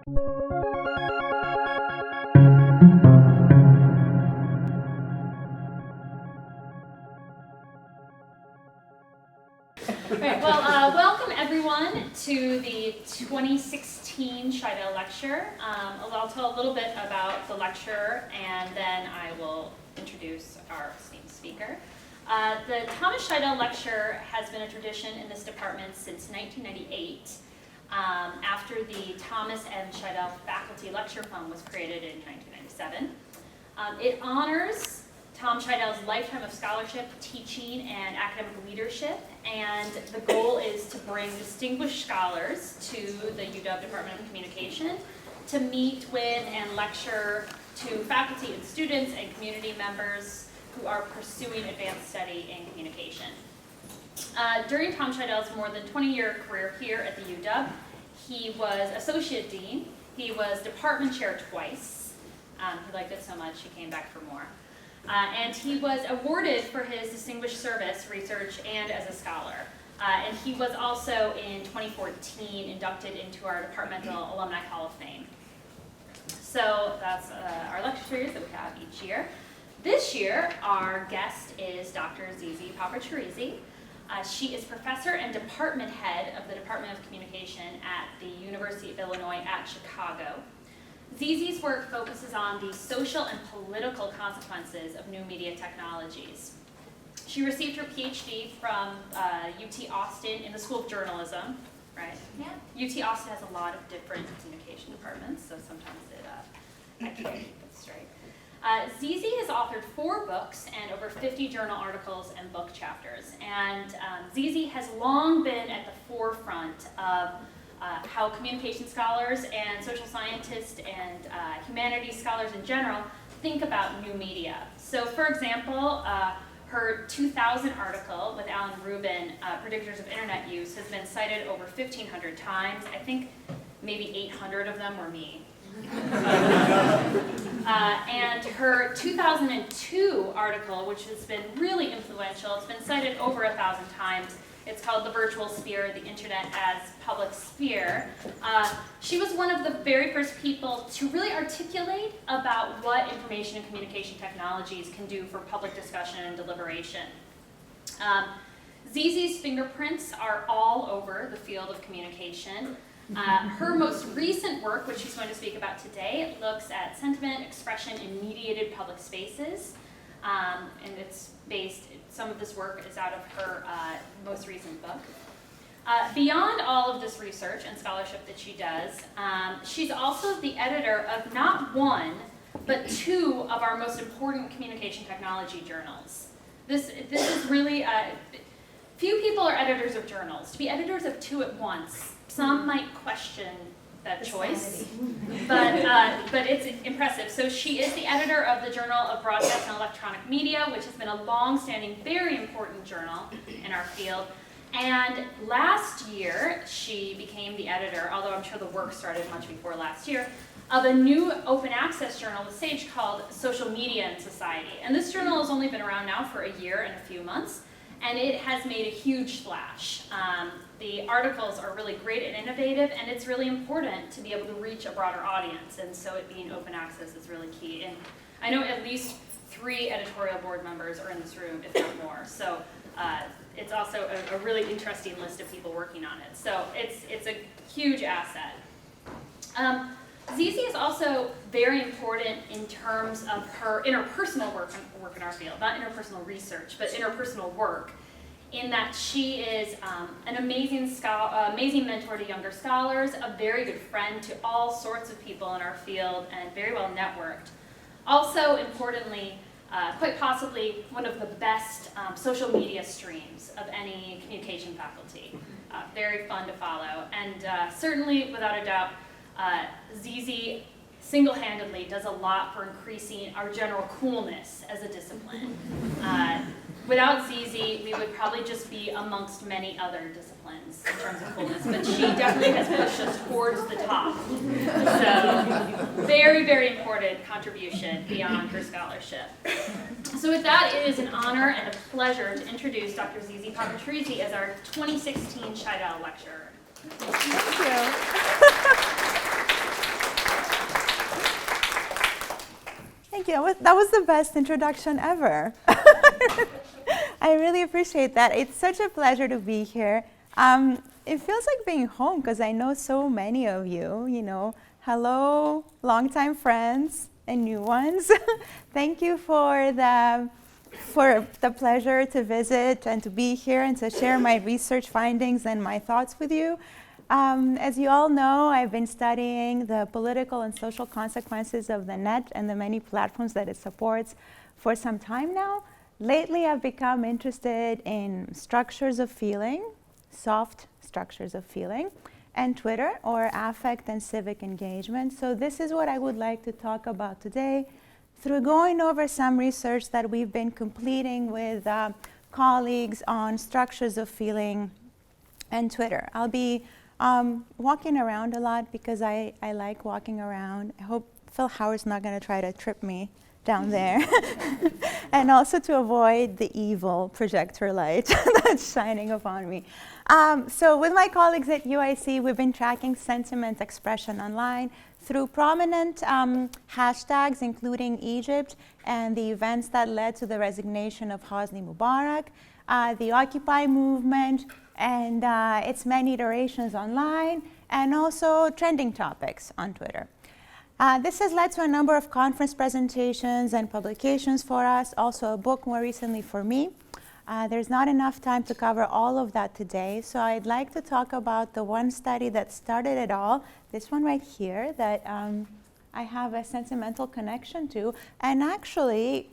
Right, well, welcome everyone to the 2016 Scheidel lecture. I'll tell a little bit about the lecture and then I will introduce our esteemed speaker. The Thomas Scheidel lecture has been a tradition in this department since 1998, after the Thomas M. Scheidel Faculty Lecture Fund was created in 1997. It honors Tom Scheidel's lifetime of scholarship, teaching, and academic leadership, and the goal is to bring distinguished scholars to the UW Department of Communication to meet with and lecture to faculty and students and community members who are pursuing advanced study in communication. During Tom Scheidel's more than 20-year career here at the UW, he was associate dean, he was department chair twice, he liked it so much he came back for more. And he was awarded for his distinguished service, research, and as a scholar. And he was also, in 2014, inducted into our Departmental Alumni Hall of Fame. So that's our lecture series that we have each year. This year, our guest is Dr. Zizi Papacharissi. She is professor and department head of the Department of Communication at the University of Illinois at Chicago. Zizi's work focuses on the social and political consequences of new media technologies. She received her PhD from UT Austin in the School of Journalism, right? Yeah. UT Austin has a lot of different communication departments, so sometimes I can't keep it straight. Zizi has authored 4 books and over 50 journal articles and book chapters. And Zizi has long been at the forefront of how communication scholars and social scientists and humanities scholars in general think about new media. So for example, her 2000 article with Alan Rubin, Predictors of Internet Use, has been cited over 1,500 times. I think maybe 800 of them were me. And her 2002 article, which has been really influential, it's been cited over 1,000 times. It's called The Virtual Sphere, the Internet as Public Sphere. She was one of the very first people to really articulate about what information and communication technologies can do for public discussion and deliberation. Zizi's fingerprints are all over the field of communication. Her most recent work, which she's going to speak about today, looks at sentiment, expression, in mediated public spaces. And it's based, some of this work is out of her most recent book. Beyond all of this research and scholarship that she does, she's also the editor of not one, but 2 of our most important communication technology journals. This is really, few people are editors of journals. To be editors of 2 at once, some might question that choice, but it's impressive. So she is the editor of the Journal of Broadcast and Electronic Media, which has been a long-standing, very important journal in our field. And last year, she became the editor, although I'm sure the work started much before last year, of a new open access journal with Sage called Social Media and Society. And this journal has only been around now for a year and a few months, and it has made a huge splash. The articles are really great and innovative, and it's really important to be able to reach a broader audience, and so it being open access is really key. And I know at least 3 editorial board members are in this room, if not more. So it's also a really interesting list of people working on it. So it's a huge asset. Zizi is also very important in terms of her interpersonal work in our field, not interpersonal research, but interpersonal work, in that she is an amazing mentor to younger scholars, a very good friend to all sorts of people in our field, and very well networked. Also, importantly, quite possibly one of the best social media streams of any communication faculty. Very fun to follow, and certainly, without a doubt, Zizi single-handedly does a lot for increasing our general coolness as a discipline. Without Zizi, we would probably just be amongst many other disciplines in terms of coolness, but she definitely has pushed us towards the top. So, very, very important contribution beyond her scholarship. So with that, it is an honor and a pleasure to introduce Dr. Zizi Papacharissi as our 2016 Scheidel lecturer. Thank you. Thank you. That was the best introduction ever. I really appreciate that. It's such a pleasure to be here. It feels like being home because I know so many of you, Hello, longtime friends and new ones. Thank you for the pleasure to visit and to be here and to share my research findings and my thoughts with you. As you all know, I've been studying the political and social consequences of the net and the many platforms that it supports for some time now. Lately, I've become interested in structures of feeling, soft structures of feeling, and Twitter, or affect and civic engagement. So this is what I would like to talk about today through going over some research that we've been completing with colleagues on structures of feeling and Twitter. I'll be walking around a lot because I like walking around. I hope Phil Howard's not going to try to trip me down there. And also to avoid the evil projector light that's shining upon me. So with my colleagues at UIC, we've been tracking sentiment expression online through prominent hashtags, including Egypt and the events that led to the resignation of Hosni Mubarak, the Occupy movement, and its many iterations online, and also trending topics on Twitter. This has led to a number of conference presentations and publications for us, also a book more recently for me. There's not enough time to cover all of that today, so I'd like to talk about the one study that started it all, this one right here, that I have a sentimental connection to, and actually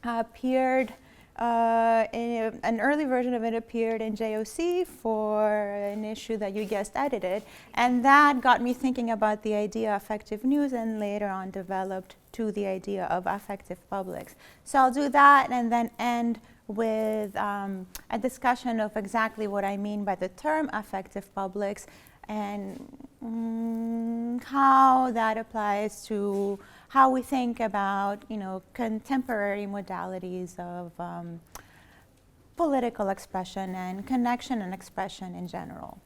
appeared an early version of it appeared in JOC for an issue that you guest edited, and that got me thinking about the idea of affective news, and later on developed to the idea of affective publics. So I'll do that and then end with a discussion of exactly what I mean by the term affective publics and how that applies to how we think about, contemporary modalities of political expression and connection and expression in general.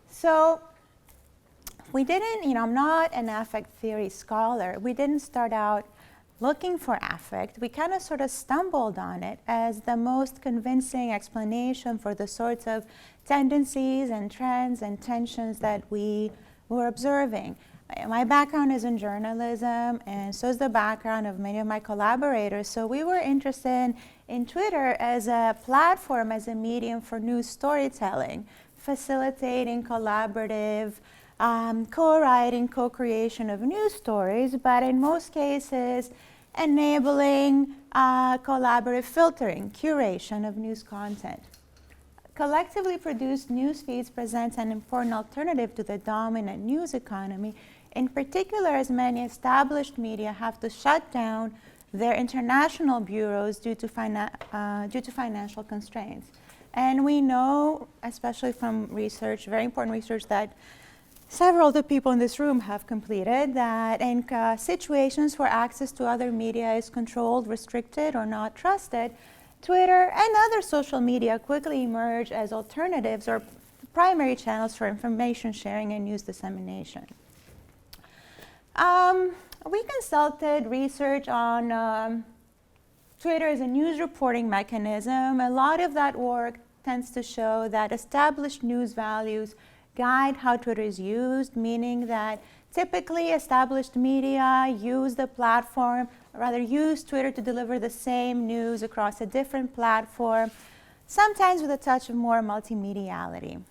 So we didn't, I'm not an affect theory scholar. We didn't start out looking for affect. We kind of sort of stumbled on it as the most convincing explanation for the sorts of tendencies and trends and tensions that we were observing. My background is in journalism, and so is the background of many of my collaborators. So we were interested in Twitter as a platform, as a medium for news storytelling, facilitating collaborative, co-writing, co-creation of news stories, but in most cases, enabling collaborative filtering, curation of news content. Collectively produced news feeds present an important alternative to the dominant news economy, in particular as many established media have to shut down their international bureaus due to financial constraints. And we know, especially from research, very important research that several of the people in this room have completed, that in situations where access to other media is controlled, restricted, or not trusted, Twitter and other social media quickly emerge as alternatives or primary channels for information sharing and news dissemination. We consulted research on Twitter as a news reporting mechanism. A lot of that work tends to show that established news values guide how Twitter is used, meaning that typically established media use the platform, or rather use Twitter to deliver the same news across a different platform, sometimes with a touch of more multimediality.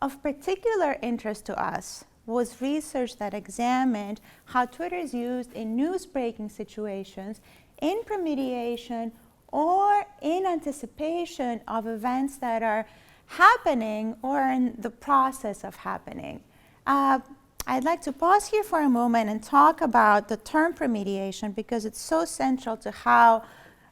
Of particular interest to us was research that examined how Twitter is used in news-breaking situations, in premediation, or in anticipation of events that are happening or in the process of happening. I'd like to pause here for a moment and talk about the term premediation because it's so central to how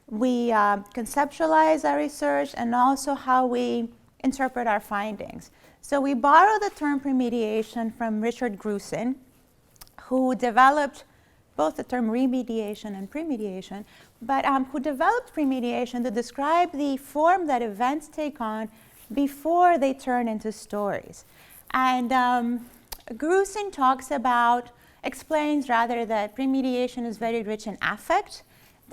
we conceptualize our research and also how we interpret our findings. So we borrow the term premediation from Richard Grusin, who developed both the term remediation and premediation, but who developed premediation to describe the form that events take on before they turn into stories. And Grusin talks about explains rather that premediation is very rich in affect,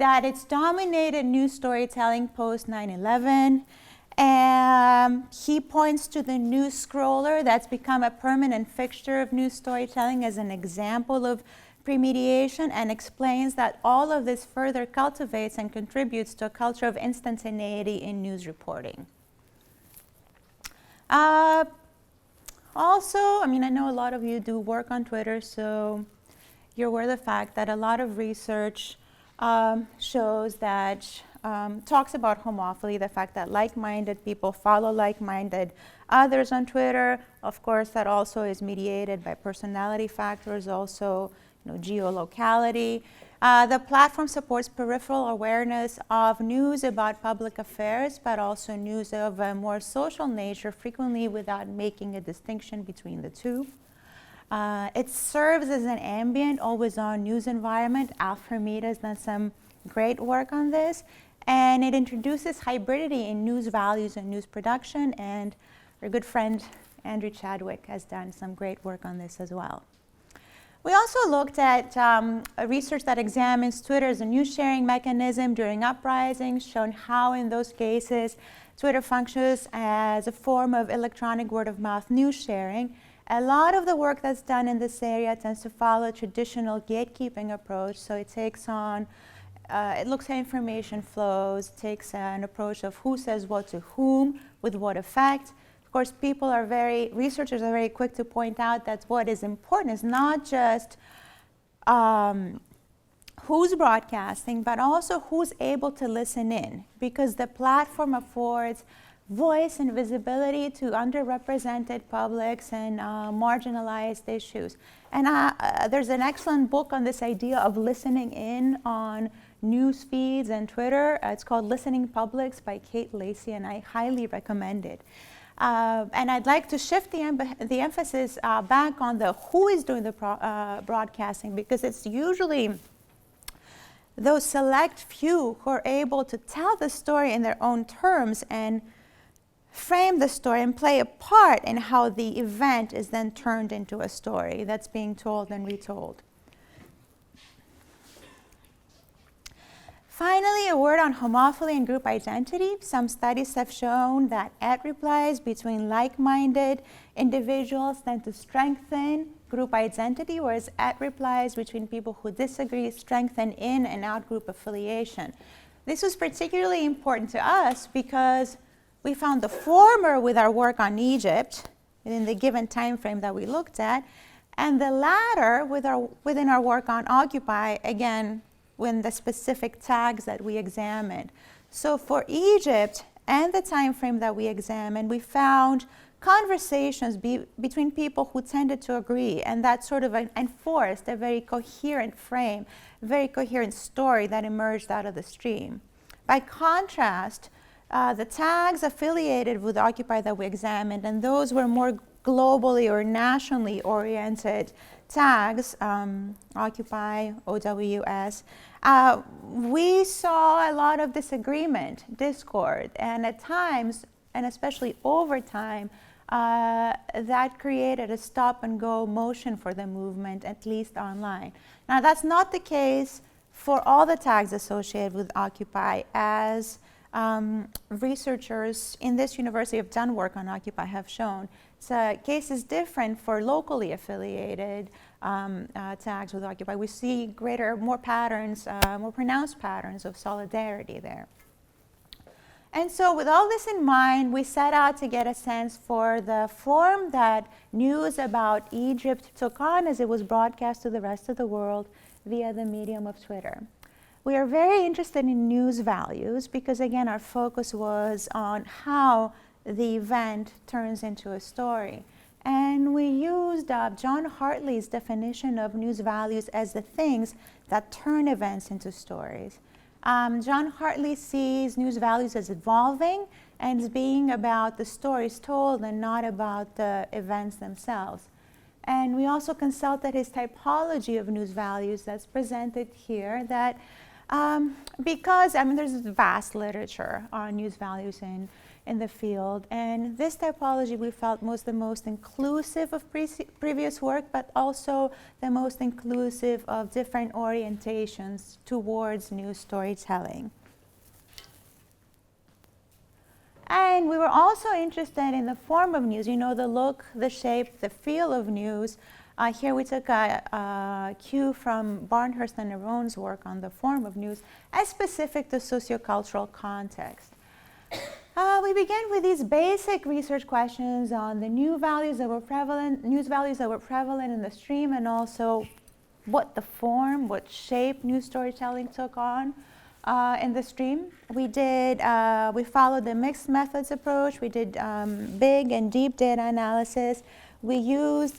that it's dominated news storytelling post 9/11. He points to the news scroller that's become a permanent fixture of news storytelling as an example of premediation, and explains that all of this further cultivates and contributes to a culture of instantaneity in news reporting. Also, I know a lot of you do work on Twitter, so you're aware of the fact that a lot of research shows that talks about homophily, the fact that like-minded people follow like-minded others on Twitter. Of course, that also is mediated by personality factors, also geolocality. The platform supports peripheral awareness of news about public affairs, but also news of a more social nature, frequently without making a distinction between the two. It serves as an ambient, always-on news environment. Alfred has done some great work on this, and it introduces hybridity in news values and news production, and our good friend Andrew Chadwick has done some great work on this as well. We also looked at research that examines Twitter as a news sharing mechanism during uprisings, shown how in those cases Twitter functions as a form of electronic word-of-mouth news sharing. A lot of the work that's done in this area tends to follow a traditional gatekeeping approach, so it takes on, it looks at information flows, takes an approach of who says what to whom, with what effect. Of course, researchers are very quick to point out that what is important is not just who's broadcasting, but also who's able to listen in, because the platform affords voice and visibility to underrepresented publics and marginalized issues. And there's an excellent book on this idea of listening in on news feeds and Twitter. It's called Listening Publics by Kate Lacey, and I highly recommend it. And I'd like to shift the emphasis back on the who is doing the broadcasting, because it's usually those select few who are able to tell the story in their own terms and frame the story and play a part in how the event is then turned into a story that's being told and retold. Finally, a word on homophily and group identity. Some studies have shown that @replies between like-minded individuals tend to strengthen group identity, whereas @replies between people who disagree strengthen in and out group affiliation. This was particularly important to us because we found the former with our work on Egypt within the given time frame that we looked at, and the latter within our work on Occupy, again, when the specific tags that we examined. So for Egypt and the time frame that we examined, we found conversations between people who tended to agree, and that sort of enforced a very coherent frame, a very coherent story that emerged out of the stream. By contrast, the tags affiliated with Occupy that we examined, and those were more globally or nationally oriented tags, Occupy, OWS, we saw a lot of disagreement, discord, and at times, and especially over time, that created a stop-and-go motion for the movement, at least online. Now, that's not the case for all the tags associated with Occupy, as researchers in this university have done work on Occupy have shown. So case is different for locally affiliated tags with Occupy. We see more patterns, more pronounced patterns of solidarity there. And so with all this in mind, we set out to get a sense for the form that news about Egypt took on as it was broadcast to the rest of the world via the medium of Twitter. We are very interested in news values because, again, our focus was on how the event turns into a story. And we used John Hartley's definition of news values as the things that turn events into stories. John Hartley sees news values as evolving and as being about the stories told and not about the events themselves. And we also consulted his typology of news values that's presented here, that because there's vast literature on news values in in the field. And this typology we felt was the most inclusive of previous work, but also the most inclusive of different orientations towards news storytelling. And we were also interested in the form of news, you know, the look, the shape, the feel of news. Here we took a cue from Barnhurst and Aron's work on the form of news as specific to sociocultural context. We began with these basic research questions on the news values that were prevalent in the stream, and also what the form, what shape news storytelling took on in the stream. We followed the mixed methods approach. We did big and deep data analysis. We used,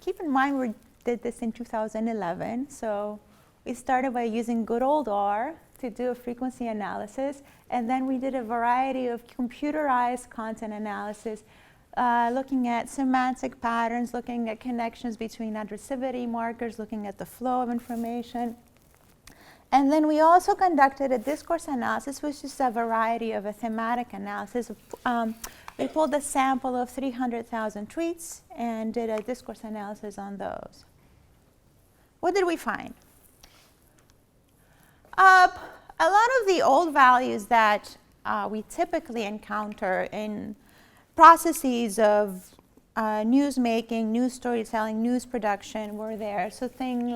keep in mind we did this in 2011, so we started by using good old R to do a frequency analysis, and then we did a variety of computerized content analysis, looking at semantic patterns, looking at connections between addressivity markers, looking at the flow of information. And then we also conducted a discourse analysis, which is a variety of a thematic analysis. We pulled a sample of 300,000 tweets and did a discourse analysis on those. What did we find? A lot of the old values that we typically encounter in processes of news making, news storytelling, news production were there. So things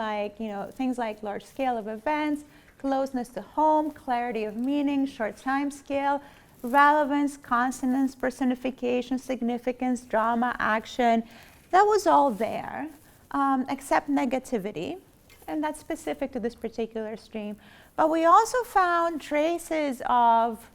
like large scale of events, closeness to home, clarity of meaning, short time scale, relevance, consonance, personification, significance, drama, action. That was all there, except negativity, and that's specific to this particular stream. But we also found traces of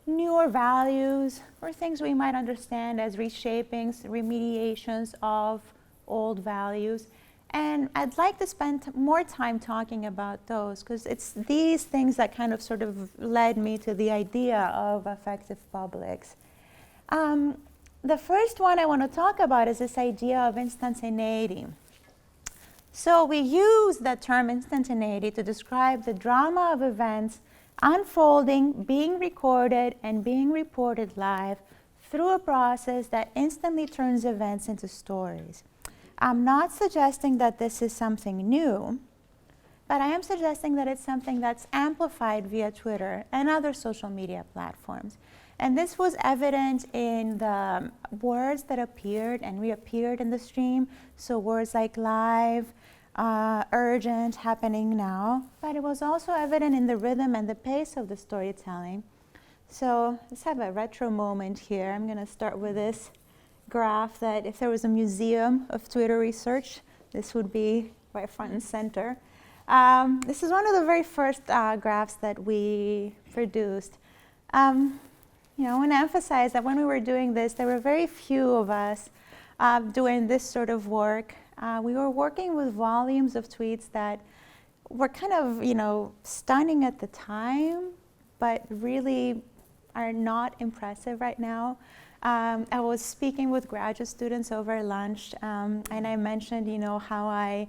newer values or things we might understand as reshapings, remediations of old values. And I'd like to spend more time talking about those, because it's these things that kind of sort of led me to the idea of affective publics. The first one I want to talk about is this idea of instantaneity. So we use the term instantaneity to describe the drama of events unfolding, being recorded, and being reported live through a process that instantly turns events into stories. I'm not suggesting that this is something new, but I am suggesting that it's something that's amplified via Twitter and other social media platforms. And this was evident in the words that appeared and reappeared in the stream. So words like live, urgent, happening now. But it was also evident in the rhythm and the pace of the storytelling. So let's have a retro moment here. I'm going to start with this graph that if there was a museum of Twitter research, this would be right front and center. This is one of the very first graphs that we produced. I want to emphasize that when we were doing this, there were very few of us doing this sort of work. We were working with volumes of tweets that were kind of, stunning at the time, but really are not impressive right now. I was speaking with graduate students over lunch, and I mentioned, how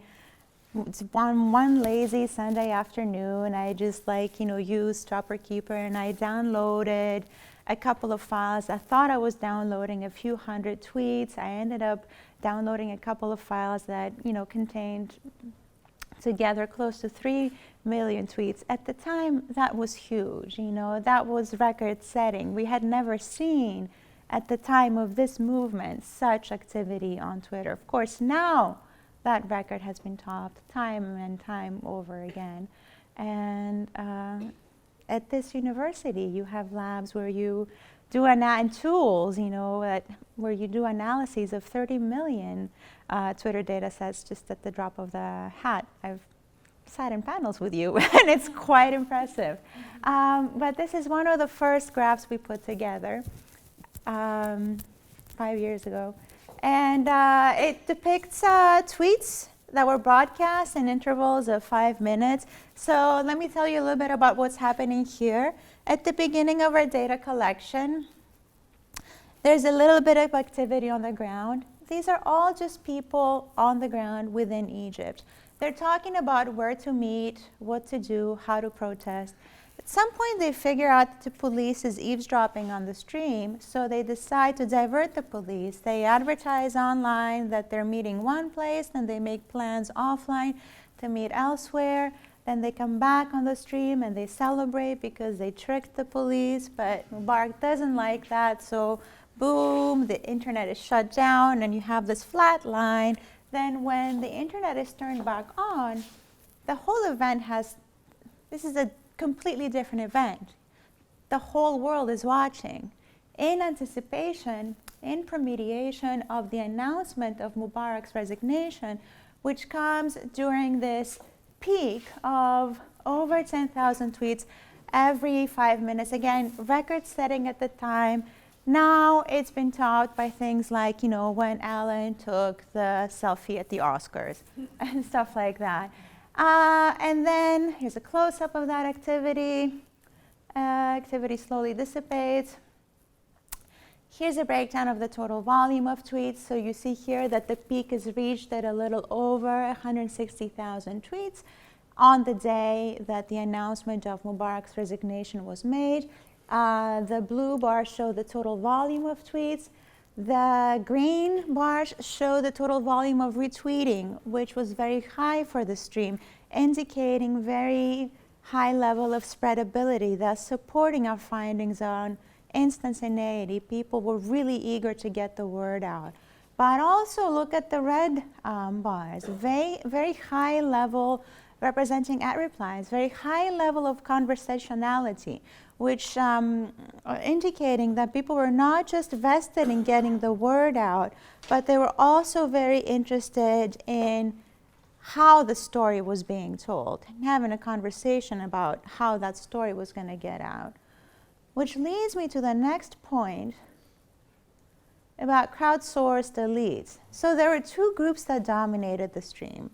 one lazy Sunday afternoon, I just used Dropper Keeper, and I downloaded a couple of files. I thought I was downloading a few hundred tweets. I ended up downloading a couple of files that, contained together close to 3 million tweets. At the time, that was huge, that was record-setting. We had never seen, at the time of this movement, such activity on Twitter. Of course, now that record has been topped time and time over again. And at this university, you have labs where you do and tools, where you do analyses of 30 million Twitter data sets just at the drop of the hat. I've sat in panels with you, and it's quite impressive. But this is one of the first graphs we put together 5 years ago. And it depicts tweets that were broadcast in intervals of 5 minutes. So let me tell you a little bit about what's happening here. At the beginning of our data collection, there's a little bit of activity on the ground. These are all just people on the ground within Egypt. They're talking about where to meet, what to do, how to protest. At some point they figure out that the police is eavesdropping on the stream, so they decide to divert the police. They advertise online that they're meeting one place, then they make plans offline to meet elsewhere. Then they come back on the stream and they celebrate because they tricked the police, but Mubarak doesn't like that, so boom, the internet is shut down and you have this flat line. Then when the internet is turned back on, the whole event this is a completely different event. The whole world is watching in anticipation, in premediation of the announcement of Mubarak's resignation, which comes during this peak of over 10,000 tweets every 5 minutes. Again, record setting at the time. Now it's been topped by things like, when Alan took the selfie at the Oscars and stuff like that. And then here's a close-up of that activity. Activity slowly dissipates. Here's a breakdown of the total volume of tweets. So you see here that the peak is reached at a little over 160,000 tweets on the day that the announcement of Mubarak's resignation was made. The blue bars show the total volume of tweets. The green bars show the total volume of retweeting, which was very high for the stream, indicating very high level of spreadability, thus supporting our findings on instantaneity. People were really eager to get the word out. But also look at the red bars, very high level representing at replies, very high level of conversationality, which indicating that people were not just vested in getting the word out, but they were also very interested in how the story was being told, having a conversation about how that story was going to get out. Which leads me to the next point about crowdsourced elites. So there were two groups that dominated the stream.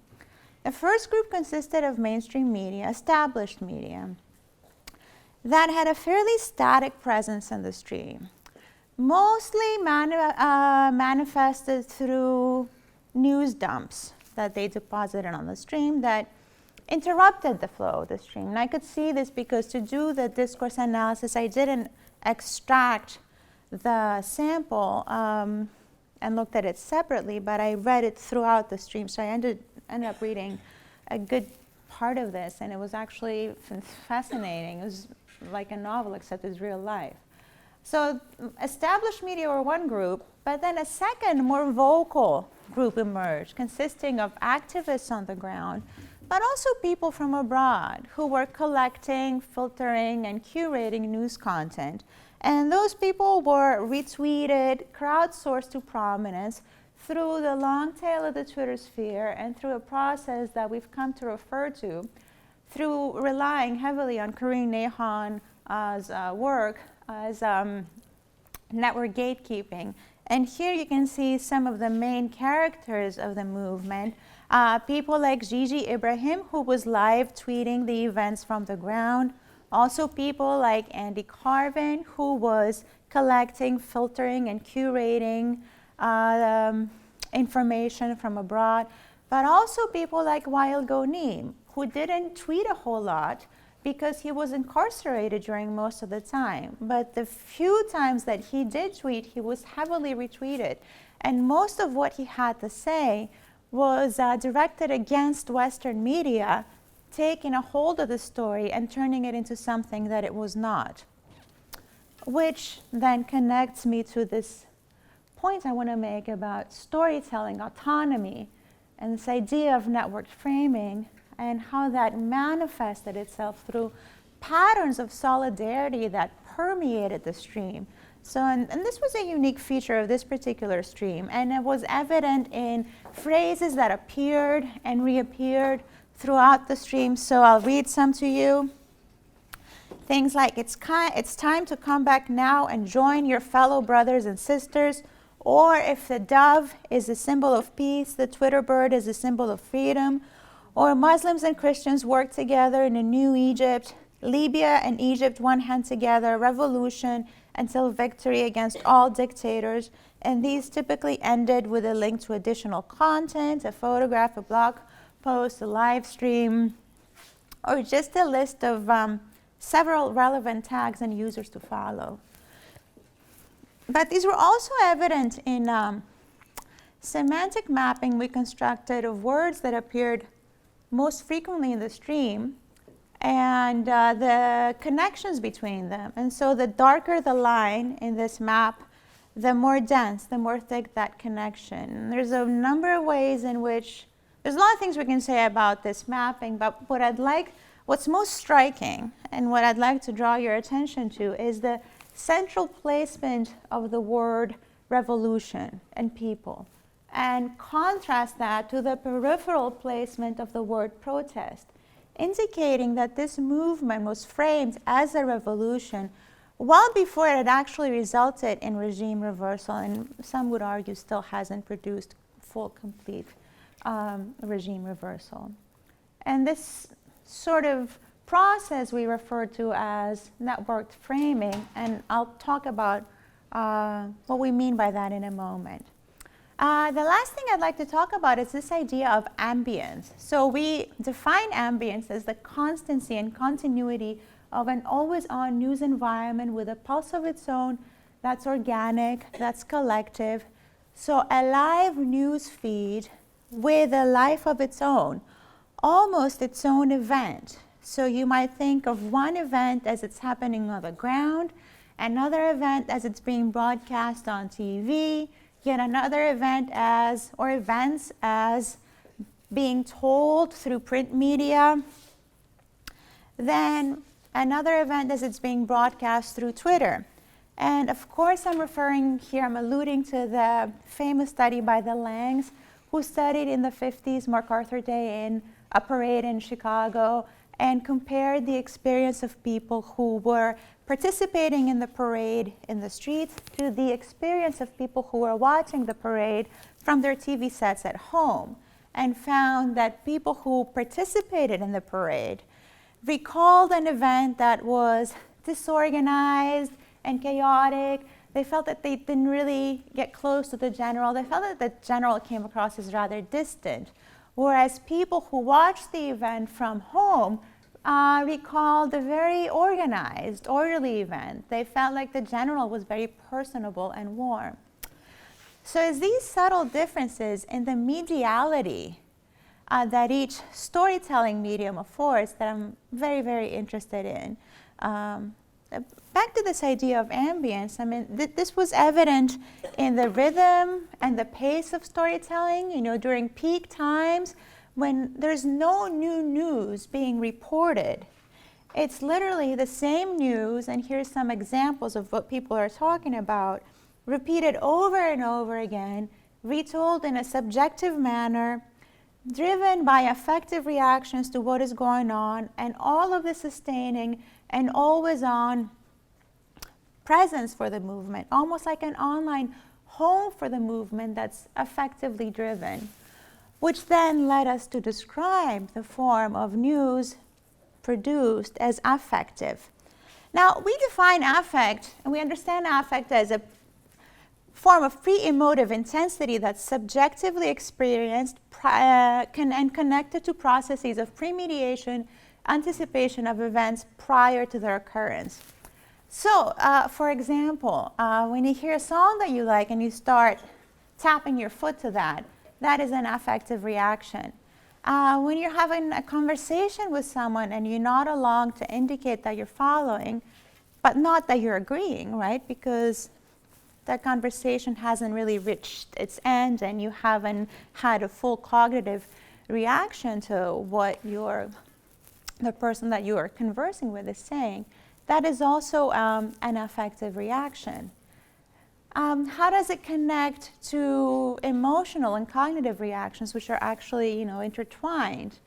The first group consisted of mainstream media, established media, that had a fairly static presence in the stream, mostly manifested through news dumps that they deposited on the stream that interrupted the flow of the stream. And I could see this because to do the discourse analysis, I didn't extract the sample and looked at it separately, but I read it throughout the stream. So I ended up reading a good part of this, and it was actually fascinating. It was like a novel, except it's real life. So established media were one group, but then a second, more vocal group emerged, consisting of activists on the ground, but also people from abroad who were collecting, filtering, and curating news content. And those people were retweeted, crowdsourced to prominence through the long tail of the Twitter sphere and through a process that we've come to refer to through relying heavily on Corinne Nehan's work as network gatekeeping. And here you can see some of the main characters of the movement. People like Zizi Ibrahim, who was live tweeting the events from the ground. Also people like Andy Carvin, who was collecting, filtering, and curating information from abroad. But also people like Wael Ghonim, who didn't tweet a whole lot because he was incarcerated during most of the time. But the few times that he did tweet, he was heavily retweeted. And most of what he had to say was directed against Western media, taking a hold of the story and turning it into something that it was not. Which then connects me to this point I want to make about storytelling, autonomy, and this idea of networked framing, and how that manifested itself through patterns of solidarity that permeated the stream. So, and this was a unique feature of this particular stream, and it was evident in phrases that appeared and reappeared throughout the stream. So I'll read some to you. Things like, it's time to come back now and join your fellow brothers and sisters. Or if the dove is a symbol of peace, the Twitter bird is a symbol of freedom. Or Muslims and Christians work together in a new Egypt. Libya and Egypt, one hand together, revolution until victory against all dictators. And these typically ended with a link to additional content, a photograph, a blog post, a live stream, or just a list of several relevant tags and users to follow. But these were also evident in semantic mapping we constructed of words that appeared most frequently in the stream and the connections between them. And so the darker the line in this map, the more dense, the more thick that connection. And there's a number of ways in which, there's a lot of things we can say about this mapping, but what's most striking and what I'd like to draw your attention to is the central placement of the word revolution and people, and contrast that to the peripheral placement of the word protest, indicating that this movement was framed as a revolution well before it had actually resulted in regime reversal, and some would argue still hasn't produced full, complete regime reversal. And this sort of process we refer to as networked framing, and I'll talk about what we mean by that in a moment. The last thing I'd like to talk about is this idea of ambience. So we define ambience as the constancy and continuity of an always-on news environment with a pulse of its own that's organic, that's collective. So a live news feed with a life of its own, almost its own event. So you might think of one event as it's happening on the ground, another event as it's being broadcast on TV, yet another event or events as being told through print media, then another event as it's being broadcast through Twitter. And of course I'm alluding to the famous study by the Langs, who studied in the 50s MacArthur Day in a parade in Chicago and compared the experience of people who were participating in the parade in the streets to the experience of people who were watching the parade from their TV sets at home, and found that people who participated in the parade recalled an event that was disorganized and chaotic. They felt that they didn't really get close to the general. They felt that the general came across as rather distant. Whereas people who watched the event from home recalled a very organized, orderly event. They felt like the general was very personable and warm. So it's these subtle differences in the mediality that each storytelling medium affords that I'm very, very interested in. Back to this idea of ambience, I mean, this was evident in the rhythm and the pace of storytelling, during peak times when there's no new news being reported. It's literally the same news, and here's some examples of what people are talking about, repeated over and over again, retold in a subjective manner, driven by affective reactions to what is going on, and all of the sustaining and always-on presence for the movement, almost like an online home for the movement that's affectively driven, which then led us to describe the form of news produced as affective. Now, we define affect, and we understand affect as a form of pre-emotive intensity that's subjectively experienced and connected to processes of premediation, anticipation of events prior to their occurrence. So, for example, when you hear a song that you like and you start tapping your foot to that, that is an affective reaction. When you're having a conversation with someone and you nod along to indicate that you're following, but not that you're agreeing, right? Because that conversation hasn't really reached its end and you haven't had a full cognitive reaction to what the person that you are conversing with is saying. That is also an affective reaction. How does it connect to emotional and cognitive reactions, which are actually, intertwined?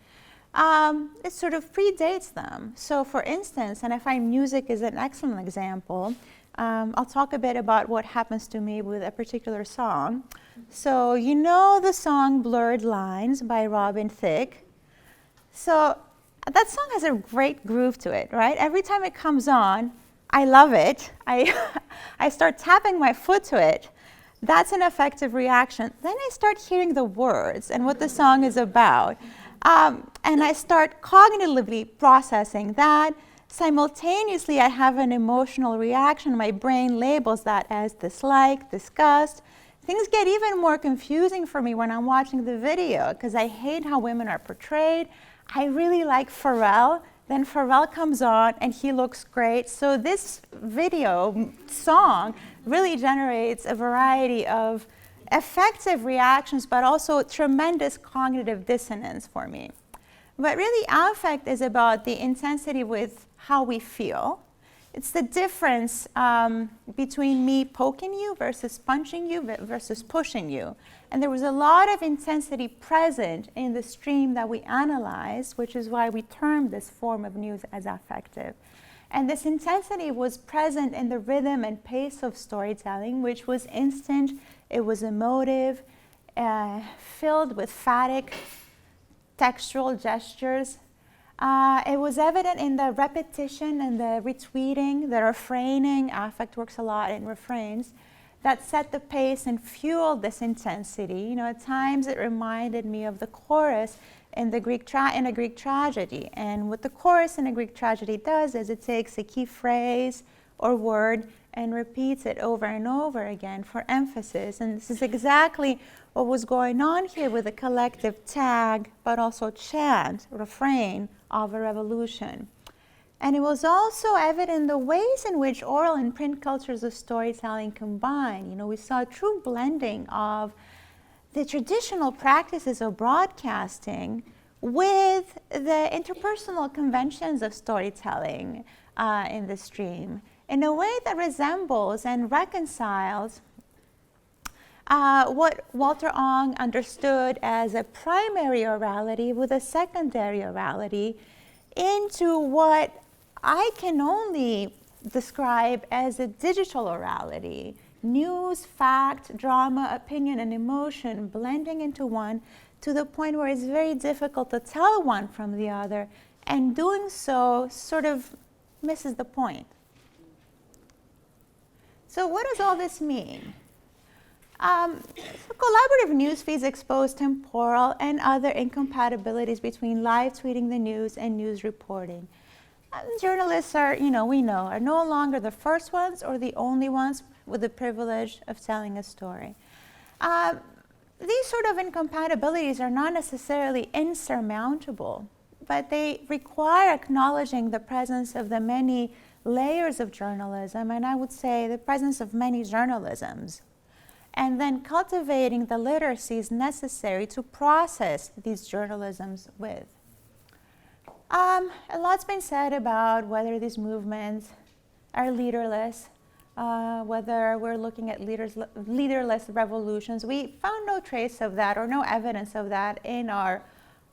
It sort of predates them. So, for instance, and I find music is an excellent example. I'll talk a bit about what happens to me with a particular song. So, the song "Blurred Lines" by Robin Thicke. So, that song has a great groove to it, right? Every time it comes on, I love it. I start tapping my foot to it. That's an affective reaction. Then I start hearing the words and what the song is about. And I start cognitively processing that. Simultaneously, I have an emotional reaction. My brain labels that as dislike, disgust. Things get even more confusing for me when I'm watching the video because I hate how women are portrayed. I really like Pharrell. Then Pharrell comes on and he looks great. So this video song really generates a variety of effective reactions, but also tremendous cognitive dissonance for me. But really, affect is about the intensity with how we feel. It's the difference between me poking you versus punching you versus pushing you. And there was a lot of intensity present in the stream that we analyzed, which is why we term this form of news as affective. And this intensity was present in the rhythm and pace of storytelling, which was instant, it was emotive, filled with phatic textual gestures. It was evident in the repetition and the retweeting, the refraining. Affect works a lot in refrains that set the pace and fueled this intensity. At times it reminded me of the chorus in a Greek tragedy. And what the chorus in a Greek tragedy does is it takes a key phrase or word and repeats it over and over again for emphasis. And this is exactly what was going on here with the collective tag, but also chant, refrain of a revolution. And it was also evident in the ways in which oral and print cultures of storytelling combine. We saw a true blending of the traditional practices of broadcasting with the interpersonal conventions of storytelling in the stream in a way that resembles and reconciles what Walter Ong understood as a primary orality with a secondary orality into what I can only describe as a digital orality. News, fact, drama, opinion, and emotion blending into one to the point where it's very difficult to tell one from the other, and doing so sort of misses the point. So what does all this mean? So collaborative news feeds expose temporal and other incompatibilities between live tweeting the news and news reporting. Journalists are, we know, are no longer the first ones or the only ones with the privilege of telling a story. These sort of incompatibilities are not necessarily insurmountable, but they require acknowledging the presence of the many layers of journalism, and I would say the presence of many journalisms, and then cultivating the literacies necessary to process these journalisms with. A lot's been said about whether these movements are leaderless, whether we're looking at leaderless revolutions. We found no trace of that or no evidence of that in our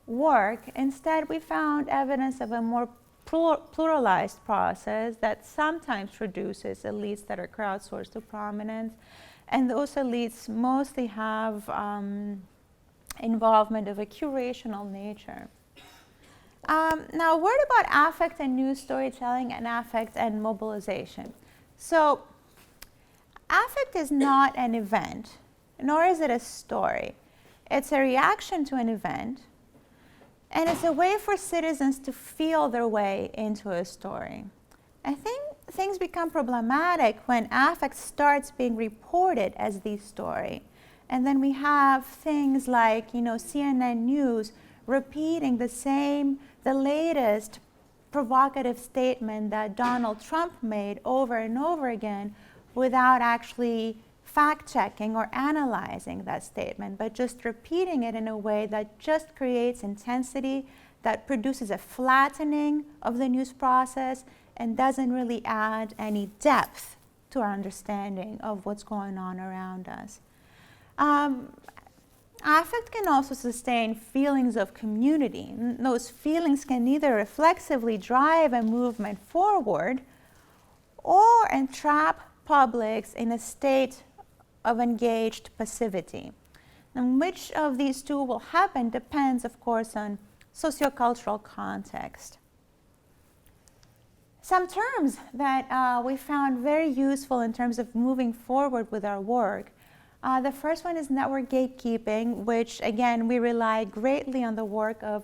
work. Instead, we found evidence of a more pluralized process that sometimes produces elites that are crowdsourced to prominence. And those elites mostly have involvement of a curational nature. Now, a word about affect and news storytelling and affect and mobilization. So, affect is not an event, nor is it a story. It's a reaction to an event, and it's a way for citizens to feel their way into a story. I think things become problematic when affect starts being reported as the story. And then we have things like, CNN News repeating the latest provocative statement that Donald Trump made over and over again without actually fact-checking or analyzing that statement, but just repeating it in a way that just creates intensity, that produces a flattening of the news process, and doesn't really add any depth to our understanding of what's going on around us. Affect can also sustain feelings of community. Those feelings can either reflexively drive a movement forward or entrap publics in a state of engaged passivity. And which of these two will happen depends, of course, on sociocultural context. Some terms that we found very useful in terms of moving forward with our work. The first one is network gatekeeping, which again, we rely greatly on the work of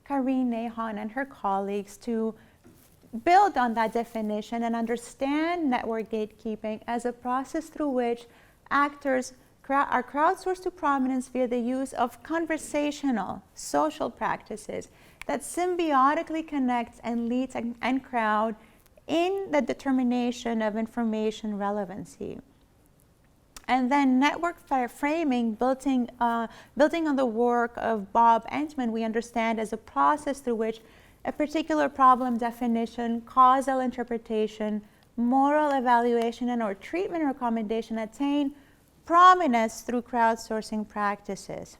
Karine Nahon and her colleagues to build on that definition and understand network gatekeeping as a process through which actors are crowdsourced to prominence via the use of conversational, social practices that symbiotically connect and lead and crowd in the determination of information relevancy. And then network framing, building on the work of Bob Entman, we understand as a process through which a particular problem definition, causal interpretation, moral evaluation, and or treatment recommendation attain prominence through crowdsourcing practices.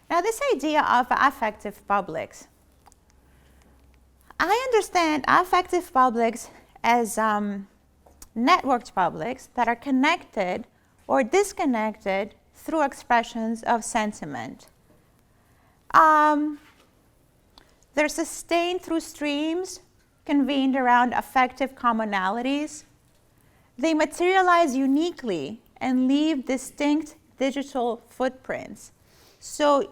Now, this idea of affective publics. I understand affective publics as networked publics that are connected or disconnected through expressions of sentiment. They're sustained through streams convened around affective commonalities. They materialize uniquely and leave distinct digital footprints. So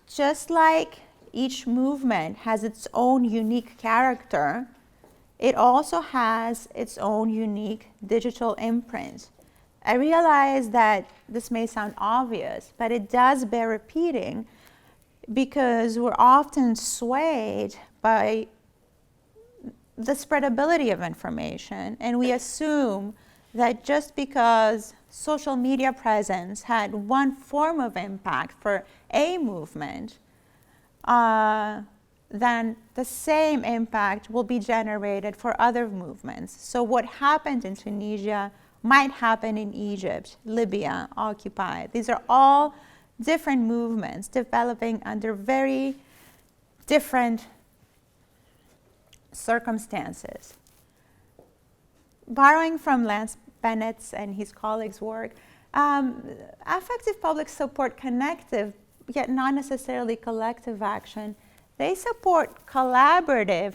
just like each movement has its own unique character, it also has its own unique digital imprint. I realize that this may sound obvious, but it does bear repeating because we're often swayed by the spreadability of information, and we assume that just because social media presence had one form of impact for a movement, then the same impact will be generated for other movements. So what happened in Tunisia might happen in Egypt, Libya, Occupy. These are all different movements developing under very different circumstances. Borrowing from Lance Bennett's and his colleagues' work, affective publics support connective, yet not necessarily collective action. They support collaborative,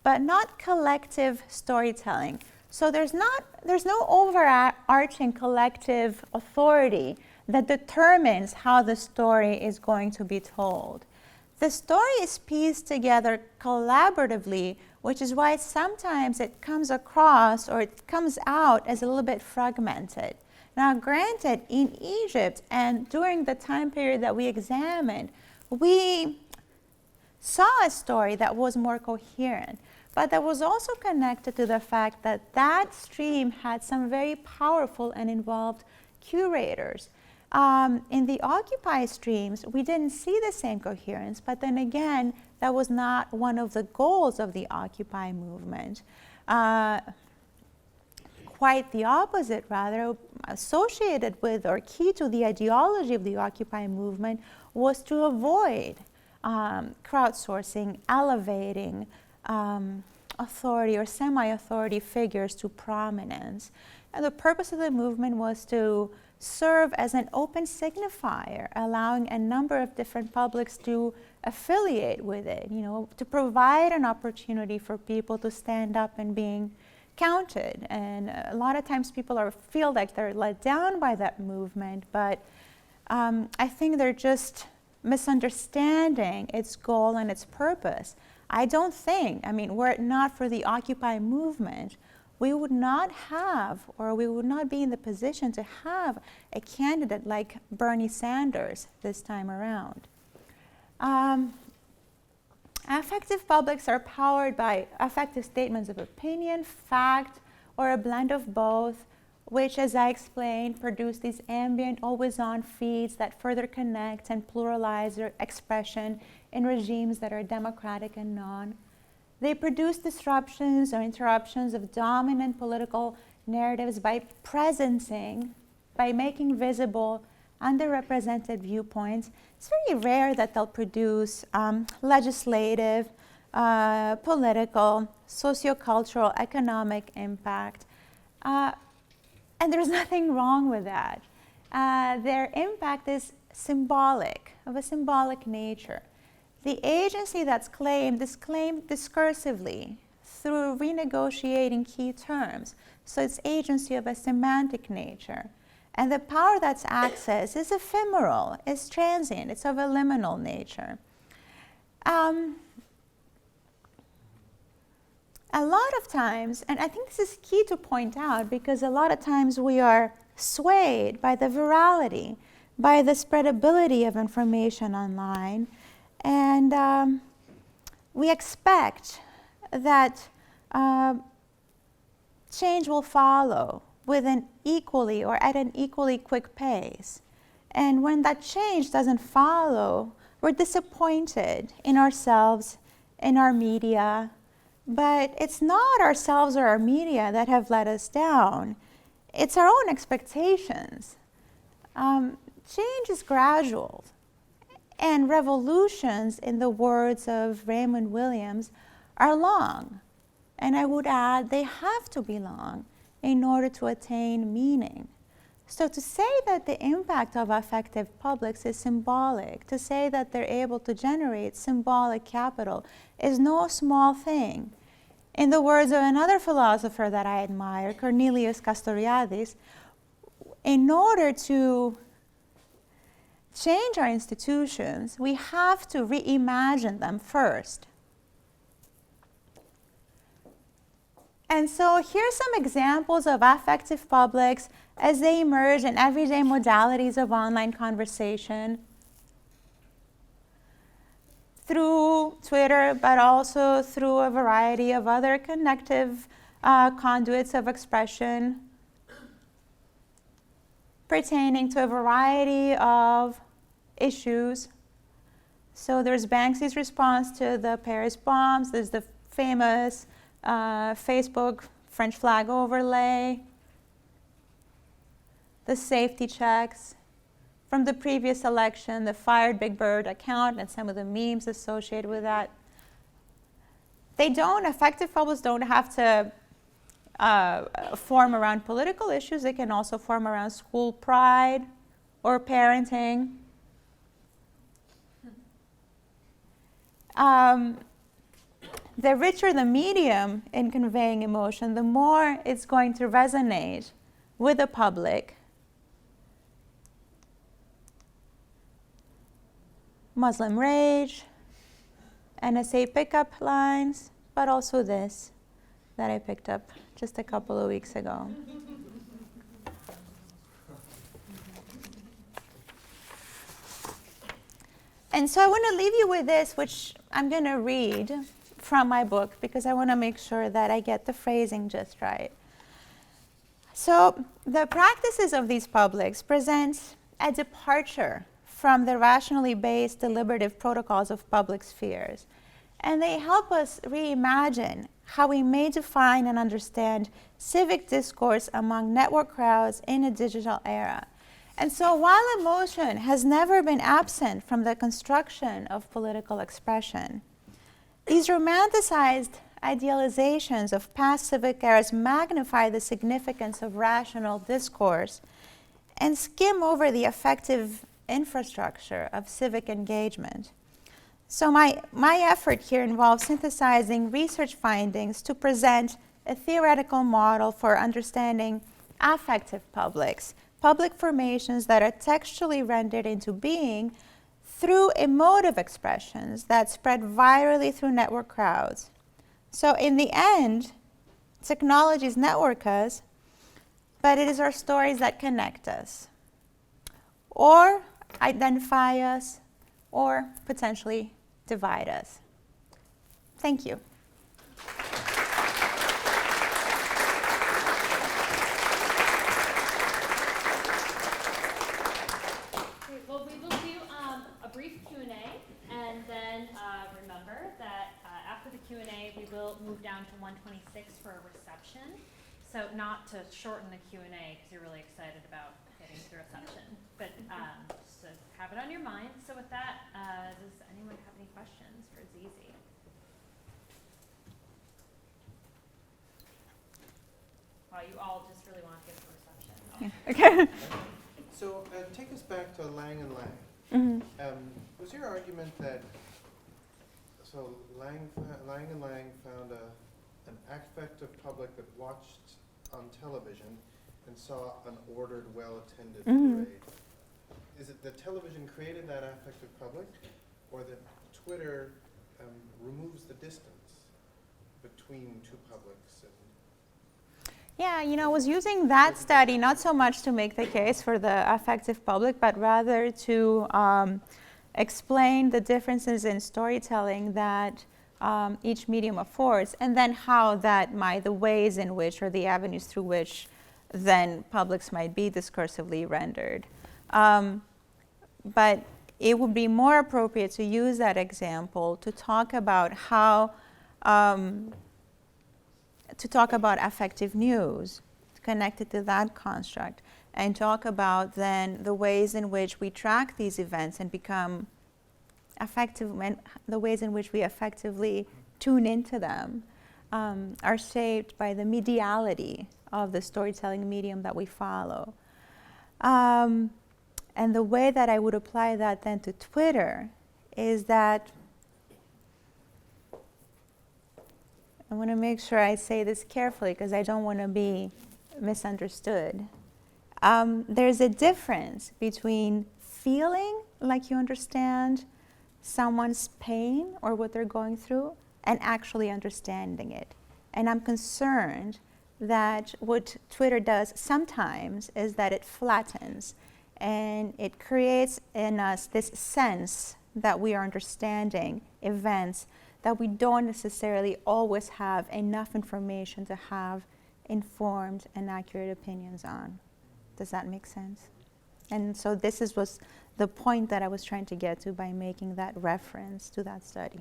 but not collective storytelling. So there's no overarching collective authority that determines how the story is going to be told. The story is pieced together collaboratively, which is why sometimes it comes across or it comes out as a little bit fragmented. Now, granted, in Egypt and during the time period that we examined, we saw a story that was more coherent, but that was also connected to the fact that that stream had some very powerful and involved curators. In the Occupy streams, we didn't see the same coherence, but then again, that was not one of the goals of the Occupy movement. Quite the opposite, rather, associated with or key to the ideology of the Occupy movement was to avoid crowdsourcing, elevating authority or semi-authority figures to prominence. And the purpose of the movement was to serve as an open signifier, allowing a number of different publics to affiliate with it, to provide an opportunity for people to stand up and being counted. And a lot of times people feel like they're let down by that movement, but I think they're just misunderstanding its goal and its purpose. Were it not for the Occupy movement, we would not have, or we would not be in the position to have a candidate like Bernie Sanders this time around. Affective publics are powered by affective statements of opinion, fact, or a blend of both, which, as I explained, produce these ambient, always-on feeds that further connect and pluralize their expression in regimes that are democratic and non. They produce disruptions or interruptions of dominant political narratives by making visible underrepresented viewpoints. It's very rare that they'll produce legislative, political, sociocultural, economic impact. And there's nothing wrong with that. Their impact is symbolic, of a symbolic nature. The agency that's claimed is claimed discursively through renegotiating key terms. So it's agency of a semantic nature. And the power that's accessed is ephemeral, it's transient, it's of a liminal nature. a lot of times, and I think this is key to point out, because a lot of times we are swayed by the virality, by the spreadability of information online, and we expect that change will follow with an equally or at an equally quick pace. And when that change doesn't follow, we're disappointed in ourselves, in our media. But it's not ourselves or our media that have let us down. It's our own expectations. Change is gradual. And revolutions, in the words of Raymond Williams, are long. And I would add, they have to be long in order to attain meaning. So to say that the impact of affective publics is symbolic, to say that they're able to generate symbolic capital, is no small thing. In the words of another philosopher that I admire, Cornelius Castoriadis, in order to change our institutions, we have to reimagine them first. And so here's some examples of affective publics as they emerge in everyday modalities of online conversation through Twitter, but also through a variety of other connective conduits of expression pertaining to a variety of issues. So there's Banksy's response to the Paris bombs. There's the famous Facebook French flag overlay, the safety checks from the previous election, the fired Big Bird account and some of the memes associated with that. Affective publics don't have to form around political issues. They can also form around school pride or parenting. The richer the medium in conveying emotion, the more it's going to resonate with the public. Muslim rage, NSA pickup lines, but also this that I picked up just a couple of weeks ago. And so I want to leave you with this, which I'm going to read from my book because I want to make sure that I get the phrasing just right. So the practices of these publics present a departure from the rationally based deliberative protocols of public spheres. And they help us reimagine how we may define and understand civic discourse among network crowds in a digital era. And so while emotion has never been absent from the construction of political expression, these romanticized idealizations of past civic eras magnify the significance of rational discourse and skim over the effective infrastructure of civic engagement. So my effort here involves synthesizing research findings to present a theoretical model for understanding affective publics, public formations that are textually rendered into being through emotive expressions that spread virally through network crowds. So in the end, technologies network us, but it is our stories that connect us, or identify us, or potentially divide us. Thank you. Great. Well, we will do a brief Q&A, and then remember that after the Q&A, we will move down to 126 for a reception. So not to shorten the Q&A, because you're really excited about getting to the reception, but just to have it on your mind. So with that, does anyone have any questions for Zizi? Well, you all just really want to get to the reception. Yeah. Okay. So take us back to Lang and Lang. Mm-hmm. Was your argument that Lang and Lang found an affective public that watched on television and saw an ordered, well-attended parade? Is it that television created that affective public, or that Twitter removes the distance between two publics. And Yeah, I was using that study not so much to make the case for the affective public, but rather to explain the differences in storytelling that each medium affords, and then how that the ways in which, or the avenues through which, then publics might be discursively rendered. But it would be more appropriate to use that example to talk about how affective news, connected to that construct, and talk about then the ways in which we track these events and become effective, and the ways in which we effectively tune into them are shaped by the mediality of the storytelling medium that we follow. And the way that I would apply that then to Twitter is that, I want to make sure I say this carefully because I don't want to be misunderstood. There's a difference between feeling like you understand someone's pain or what they're going through and actually understanding it. And I'm concerned that what Twitter does sometimes is that it flattens and it creates in us this sense that we are understanding events that we don't necessarily always have enough information to have informed and accurate opinions on. Does that make sense? And so this was the point that I was trying to get to by making that reference to that study.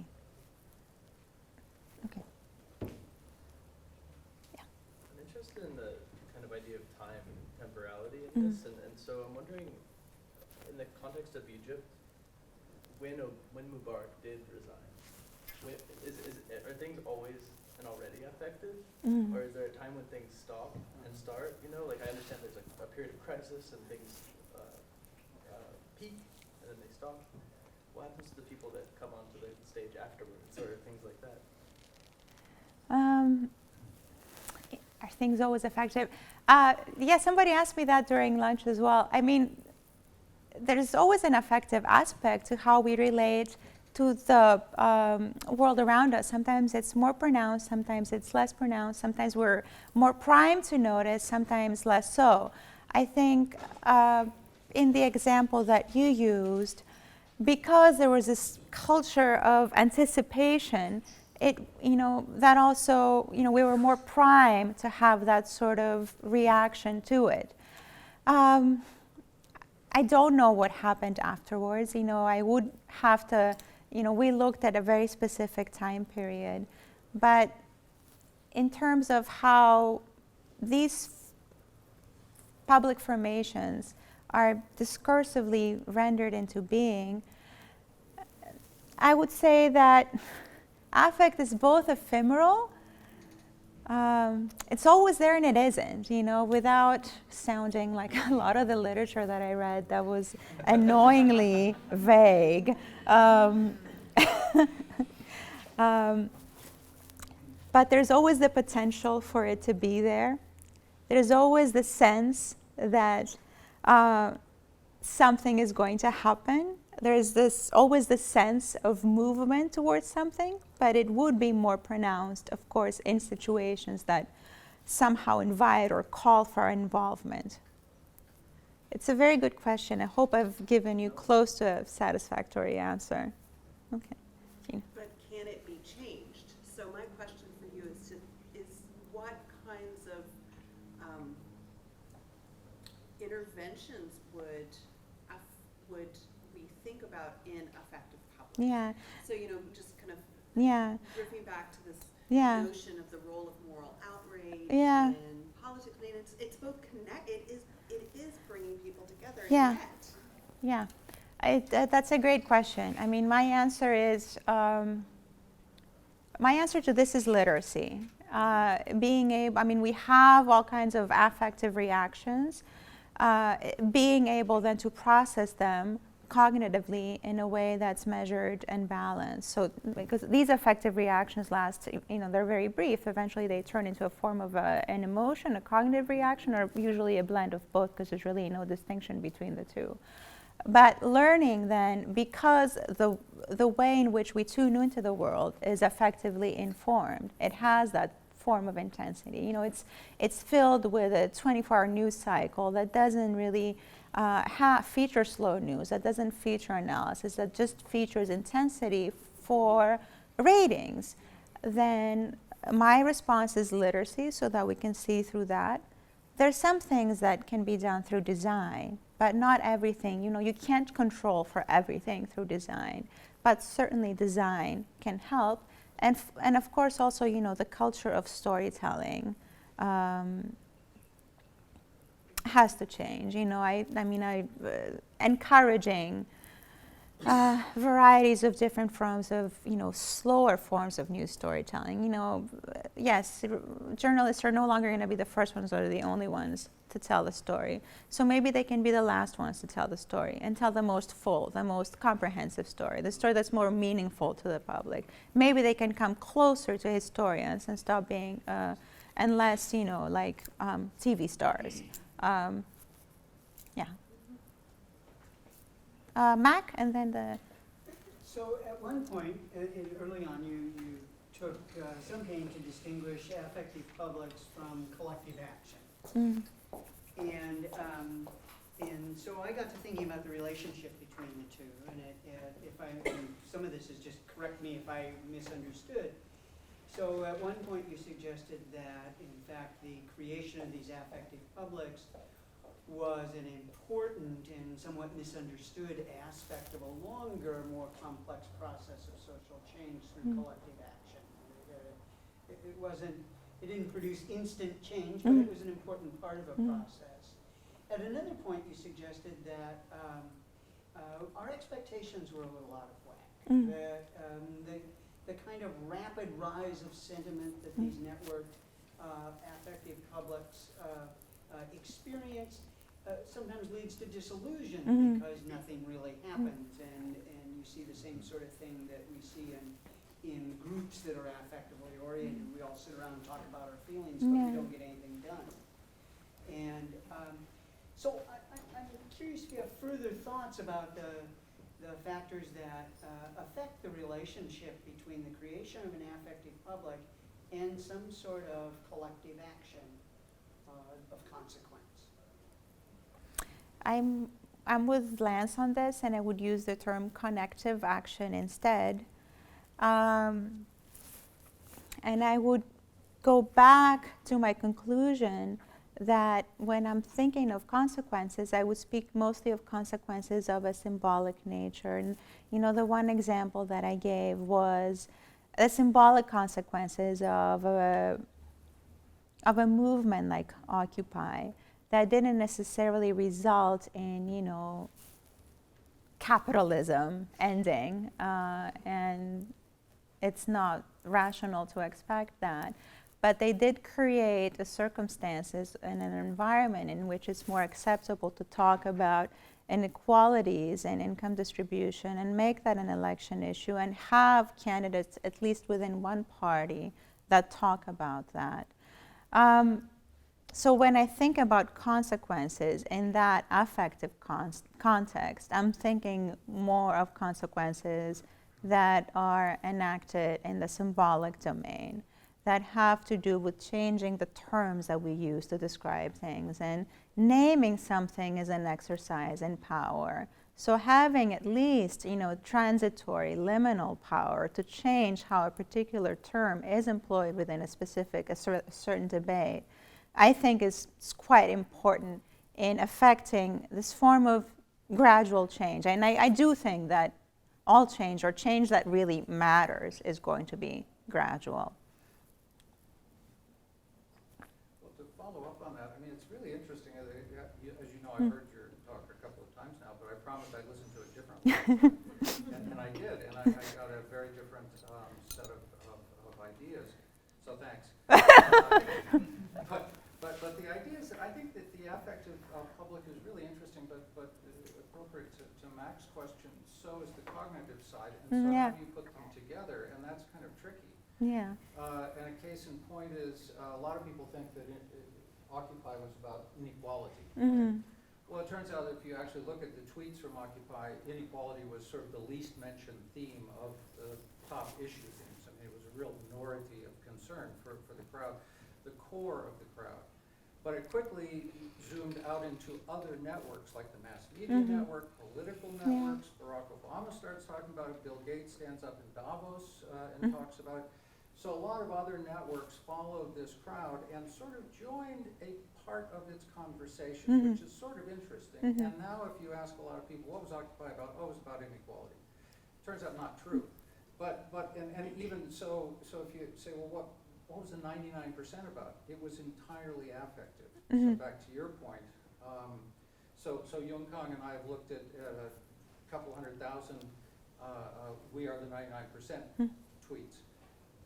Okay. Yeah. I'm interested in the kind of idea of time and temporality in this, and so I'm wondering, in the context of Egypt, when Mubarak did resign, are things always and already affected, or is there a time when things stop and start? Like I understand there's a period of crisis and things peak and then they stop. What happens to the people that come onto the stage afterwards, or things like that? Are things always effective? Yeah, somebody asked me that during lunch as well. I mean, there's always an affective aspect to how we relate to the world around us. Sometimes it's more pronounced, sometimes it's less pronounced, sometimes we're more primed to notice, sometimes less so. I think in the example that you used, because there was this culture of anticipation, that also, we were more primed to have that sort of reaction to it. I don't know what happened afterwards. I would have to, we looked at a very specific time period, but in terms of how these public formations are discursively rendered into being, I would say that affect is both ephemeral, it's always there and it isn't, without sounding like a lot of the literature that I read that was annoyingly vague. But there's always the potential for it to be there. There's always the sense that something is going to happen. There's always the sense of movement towards something, but it would be more pronounced, of course, in situations that somehow invite or call for our involvement. It's a very good question. I hope I've given you close to a satisfactory answer. Okay. Gina. But can it be changed? So my question for you is what kinds of interventions would we think about in affective public? Yeah. So, just kind of drifting back to this notion of the role of moral outrage and politics. I mean, it's both it is bringing people together. And yet. That's a great question. I mean, my answer to this is literacy. We have all kinds of affective reactions. Being able then to process them cognitively in a way that's measured and balanced. So, because these affective reactions last, they're very brief. Eventually they turn into a form of an emotion, a cognitive reaction, or usually a blend of both, because there's really no distinction between the two. But learning then, because the way in which we tune into the world is effectively informed, it has that form of intensity. You know, it's filled with a 24-hour news cycle that doesn't really feature slow news, that doesn't feature analysis, that just features intensity for ratings. Then my response is literacy, so that we can see through that. There's some things that can be done through design, but not everything. You know, you can't control for everything through design, but certainly design can help. And of course also, you know, the culture of storytelling has to change. You know, encouraging varieties of different forms of, you know, slower forms of news storytelling. You know, yes, journalists are no longer going to be the first ones or the only ones to tell the story. So maybe they can be the last ones to tell the story and tell the most full, the most comprehensive story, the story that's more meaningful to the public. Maybe they can come closer to historians and stop being, and less, you know, like TV stars. Yeah. Mac, and then the... So at one point, early on, you took some pain to distinguish affective publics from collective action. And so I got to thinking about the relationship between the two, and some of this is just, correct me if I misunderstood. So at one point you suggested that, in fact, the creation of these affective publics was an important and somewhat misunderstood aspect of a longer, more complex process of social change through collective action. It didn't produce instant change, but it was an important part of a process. At another point, you suggested that our expectations were a little out of whack. That the kind of rapid rise of sentiment that these networked affective publics experience sometimes leads to disillusion because nothing really happens, and you see the same sort of thing that we see in groups that are affectively oriented. We all sit around and talk about our feelings, but we don't get anything done. And so I'm curious if you have further thoughts about the factors that affect the relationship between the creation of an affective public and some sort of collective action of consequence. I'm with Lance on this, and I would use the term connective action instead. And I would go back to my conclusion that when I'm thinking of consequences, I would speak mostly of consequences of a symbolic nature. And you know, the one example that I gave was the symbolic consequences of a movement like Occupy that didn't necessarily result in, you know, capitalism ending, and it's not rational to expect that. But they did create the circumstances and an environment in which it's more acceptable to talk about inequalities and income distribution and make that an election issue and have candidates, at least within one party, that talk about that. So when I think about consequences in that affective context, I'm thinking more of consequences that are enacted in the symbolic domain, that have to do with changing the terms that we use to describe things, and naming something is an exercise in power. So having at least, you know, transitory, liminal power to change how a particular term is employed within a certain debate, I think is quite important in affecting this form of gradual change. And I do think that all change, or change that really matters, is going to be gradual. Well, to follow up on that, I mean, it's really interesting. As you know, I've heard your talk a couple of times now, but I promised I'd listen to it differently. and I did, and I got a very different set of ideas. So thanks. But the idea is that I think that the affective public is really interesting, but appropriate to Mac's question. So is the cognitive side, and so how do you put them together? And that's kind of tricky. Yeah. And a case in point is a lot of people think that Occupy was about inequality. Well, it turns out if you actually look at the tweets from Occupy, inequality was sort of the least mentioned theme of the top issue themes. I mean, it was a real minority of concern for the crowd, the core of the crowd. But it quickly zoomed out into other networks like the mass media network, political networks. Barack Obama starts talking about it. Bill Gates stands up in Davos and talks about it. So a lot of other networks followed this crowd and sort of joined a part of its conversation, which is sort of interesting. And now if you ask a lot of people, what was Occupy about? Oh, it was about inequality. Turns out not true. But even so if you say, well, what was the 99% about? It was entirely affective. So back to your point. So Yung Kang and I have looked at a couple 100,000 we are the 99% tweets.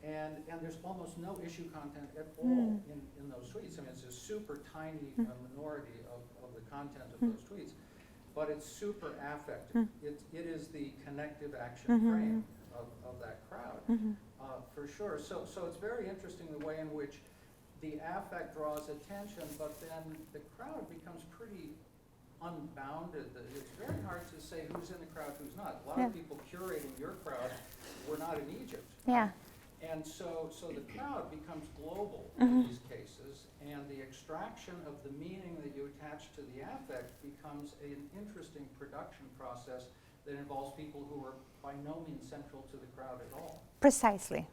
And there's almost no issue content at all in those tweets. I mean, it's a super tiny minority of the content of those tweets, but it's super affective. It is the connective action frame of that crowd, for sure. So it's very interesting the way in which the affect draws attention, but then the crowd becomes pretty unbounded. It's very hard to say who's in the crowd, who's not. A lot of people curating your crowd were not in Egypt. Yeah. And so the crowd becomes global in these cases, and the extraction of the meaning that you attach to the affect becomes an interesting production process that involves people who are by no means central to the crowd at all. Precisely.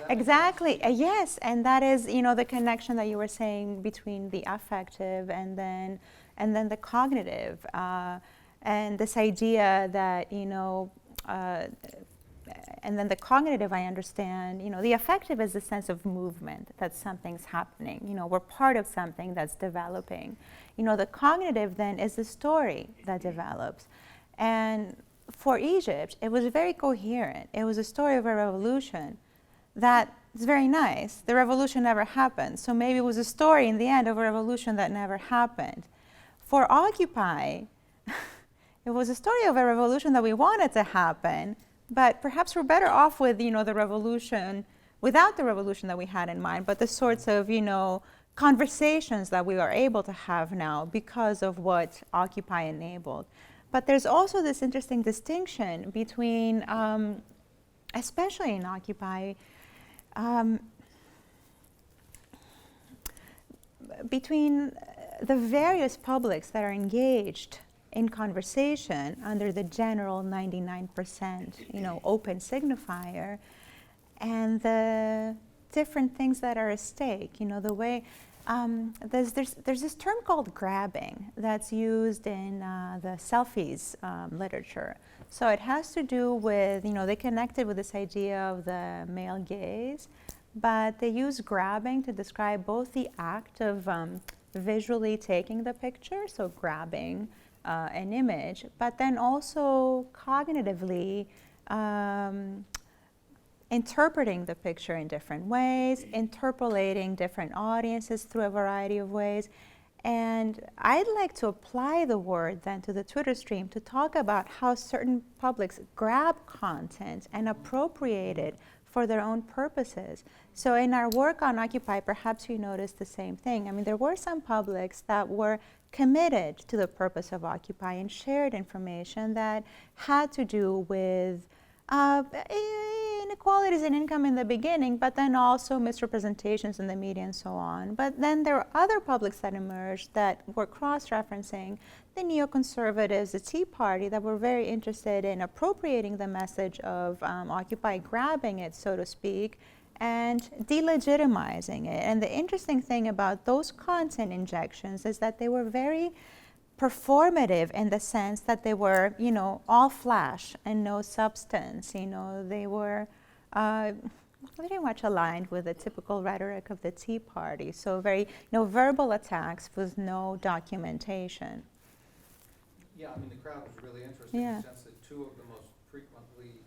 Exactly. Yes, and that is, the connection that you were saying between the affective and then the cognitive, and this idea that and then the cognitive, I understand, the affective is the sense of movement, that something's happening. We're part of something that's developing. The cognitive then is the story that develops. And for Egypt, it was very coherent. It was a story of a revolution that is very nice. The revolution never happened. So maybe it was a story in the end of a revolution that never happened. For Occupy, it was a story of a revolution that we wanted to happen, but perhaps we're better off with, the revolution, without the revolution that we had in mind, but the sorts of, conversations that we are able to have now because of what Occupy enabled. But there's also this interesting distinction between, especially in Occupy, between the various publics that are engaged in conversation under the general 99%, open signifier, and the different things that are at stake. The way there's this term called grabbing that's used in the selfies literature. So it has to do with, they connected with this idea of the male gaze, but they use grabbing to describe both the act of visually taking the picture, so grabbing an image, but then also cognitively interpreting the picture in different ways, interpolating different audiences through a variety of ways. And I'd like to apply the word then to the Twitter stream to talk about how certain publics grab content and appropriate it for their own purposes. So in our work on Occupy, perhaps you noticed the same thing. I mean, there were some publics that were committed to the purpose of Occupy and shared information that had to do with inequalities in income in the beginning, but then also misrepresentations in the media and so on. But then there were other publics that emerged that were cross-referencing the neoconservatives, the Tea Party, that were very interested in appropriating the message of Occupy, grabbing it, so to speak, and delegitimizing it. And the interesting thing about those content injections is that they were very performative in the sense that they were, all flash and no substance. They were very much aligned with the typical rhetoric of the Tea Party. So very, verbal attacks with no documentation. Yeah, I mean, the crowd was really interesting in the sense that two of the most frequently,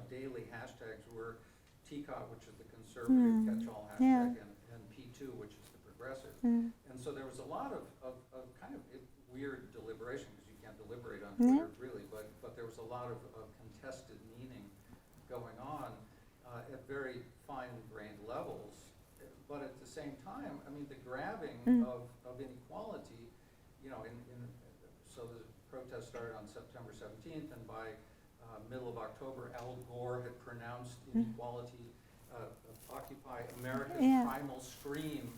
daily hashtags were TCOT, which is the conservative catch-all hashtag, and P2, which is the progressive. And so there was a lot of kind of weird deliberation, because you can't deliberate on Twitter really, but there was a lot of contested meaning going on at very fine-grained levels. But at the same time, I mean, the grabbing of inequality so the protest started on September 17th, and by middle of October, Al Gore had pronounced inequality, Occupy America's primal scream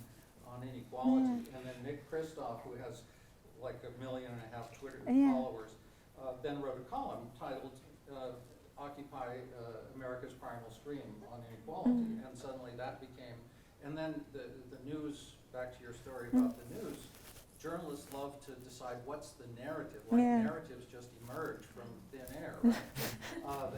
on inequality. And then Nick Kristof, who has like 1.5 million Twitter followers, then wrote a column titled Occupy America's Primal Scream on Inequality. And suddenly that became, and then the news, back to your story about the news, journalists love to decide what's the narrative. Like narratives just emerge from thin air, right?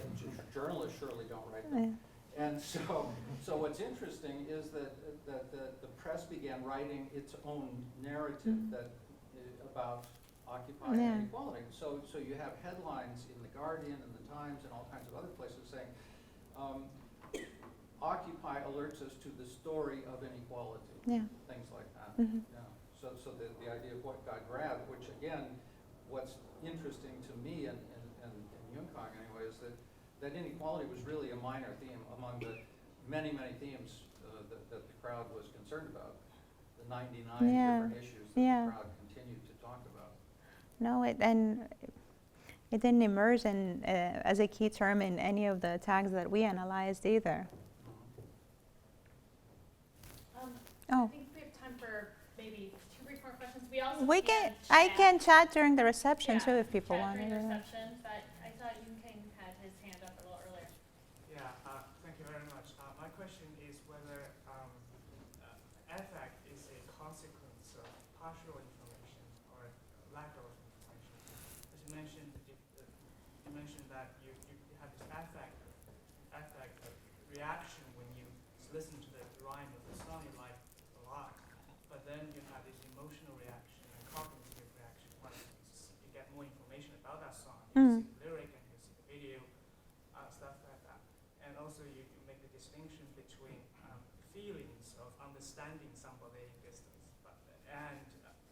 Journalists surely don't write them. And so what's interesting is that the press began writing its own narrative about Occupy inequality. So you have headlines in The Guardian and The Times and all kinds of other places saying, Occupy alerts us to the story of inequality, things like that. So the idea of what got grabbed, which again, what's interesting to me and Yunkai anyway, is that inequality was really a minor theme among the many, many themes that the crowd was concerned about. The 99 different issues that the crowd continued to talk about. No, it didn't emerge as a key term in any of the tags that we analyzed either. I think we have time for maybe 2 brief more questions. We also I can chat during the reception too if people want during to. the reception, but I thought Yunkai had his hand up a little earlier. Yeah, thank you very much. My question is whether affect is a consequence of partial information or lack of information. As you mentioned, you mentioned that you have this affect reaction when you listen to the rhyme of the song you like a lot, but then you have this emotional reaction and cognitive reaction once you get more information about that song. You see the lyric and you see the video, stuff like that. And also you make the distinction between feelings of understanding somebody in distance and